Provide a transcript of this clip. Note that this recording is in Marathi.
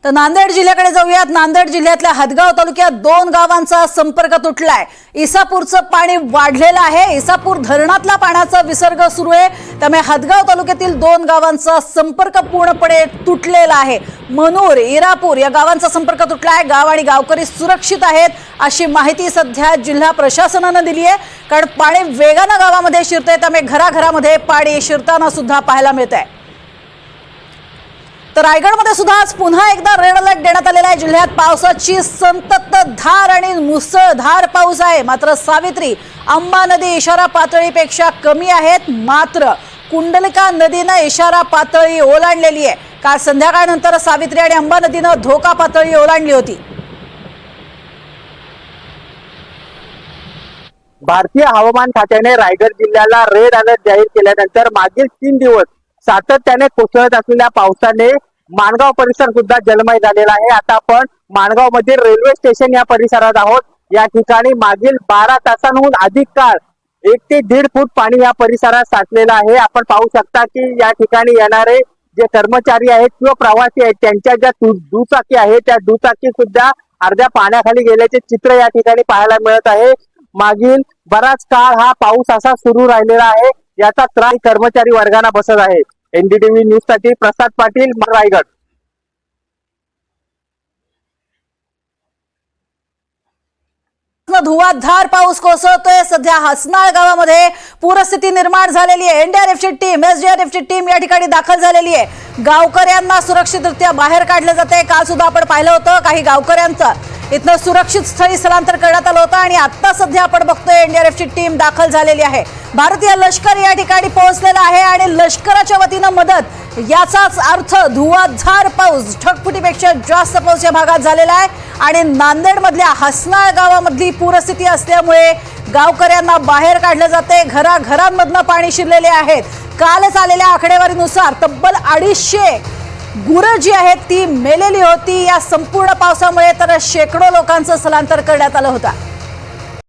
तर नांदेड जिल्ह्याकडे जाऊयात। नांदेड जिल्ह्यातल्या हदगाव तालुक्यात दोन गावांचा संपर्क तुटलाय। इसापूरचं पाणी वाढलेलं आहे। इसापूर धरणातला पाण्याचा विसर्ग सुरू आहे, त्यामुळे हदगाव तालुक्यातील दोन गावांचा संपर्क पूर्णपणे तुटलेला आहे। मनूर, इरापूर या गावांचा संपर्क तुटलाय। गाव आणि गावकरी सुरक्षित आहेत अशी माहिती सध्या जिल्हा प्रशासनाने दिली आहे, कारण पाणी वेगाने गावामध्ये शिरतंय, त्यामुळे घराघरामध्ये पाणी शिरताना सुद्धा पाहायला मिळतंय। तर रायगडमध्ये सुद्धा आज पुन्हा एकदा रेड अलर्ट देण्यात आलेला आहे। जिल्ह्यात पावसाची संततधार आणि मुसळधार पाऊस आहे। मात्र सावित्री, अंबा नदी इशारा पातळीपेक्षा कमी आहेत। मात्र कुंडलिका नदीने इशारा पातळी ओलांडलेली आहे। काल संध्याकाळनंतर सावित्री आणि अंबा नदीने धोका पातळी ओलांडली होती। भारतीय हवामान खात्याने रायगड जिल्ह्याला रेड अलर्ट जाहीर केल्यानंतर मागील 3 दिवस सातत्याने कोसळत असलेल्या पावसाने माणगाव परिसर सुद्धा जलमय झालेला आहे। आता आपण माणगाव मधील रेल्वे स्टेशन या परिसरात आहोत। या ठिकाणी मागील 12 तासांहून अधिक काळ 1 ते 1.5 फूट पाणी या परिसरात साचलेलं आहे। आपण पाहू शकता की या ठिकाणी येणारे जे कर्मचारी आहेत किंवा प्रवासी आहेत, त्यांच्या ज्या दुचाकी आहेत त्या दुचाकी सुद्धा अर्ध्या पाण्याखाली गेल्याचे चित्र या ठिकाणी पाहायला मिळत आहे। मागील बराच काळ हा पाऊस असा सुरू राहिलेला आहे, याचा त्रास कर्मचारी वर्गांना बसत आहे। एनडीटीव्ही न्यूज साठी प्रसाद पाटील, रायगड। धुवाधार पाऊस कोसळतोय। सध्या हसनाळ गावामध्ये पूरस्थिती निर्माण झालेली आहे। एनडीआरएफची टीम, एसडीआरएफची टीम या ठिकाणी दाखल झालेली आहे। गावकऱ्यांना सुरक्षितरित्या बाहेर काढले जाते। काल सुद्धा आपण पाहिलं होतं काही गावकऱ्यांचं इथनं सुरक्षित स्थळी स्थलांतर करण्यात आलं होतं, आणि आता सध्या आपण बघतोय एनडीआरएफची टीम दाखल झालेली आहे। भारतीय लष्कर या ठिकाणी पोहोचलेलं आहे आणि लष्कराच्या वतीनं मदत, याचाच अर्थ धुवाधार पाऊस, ढगफुटीपेक्षा जास्त पाऊस या भागात झालेला आहे। आणि नांदेड मधल्या हसनाळ गावामधली पूरस्थिती असल्यामुळे गावकऱ्यांना बाहेर काढले जाते। घराघरांमधनं पाणी शिरलेले आहेत। कालच आलेल्या आकडेवारीनुसार तब्बल 250 गुरं जी आहेत ती मेलेली होती या संपूर्ण पावसामुळे। तर शेकडो लोकांचं स्थलांतर करण्यात आलं होतं।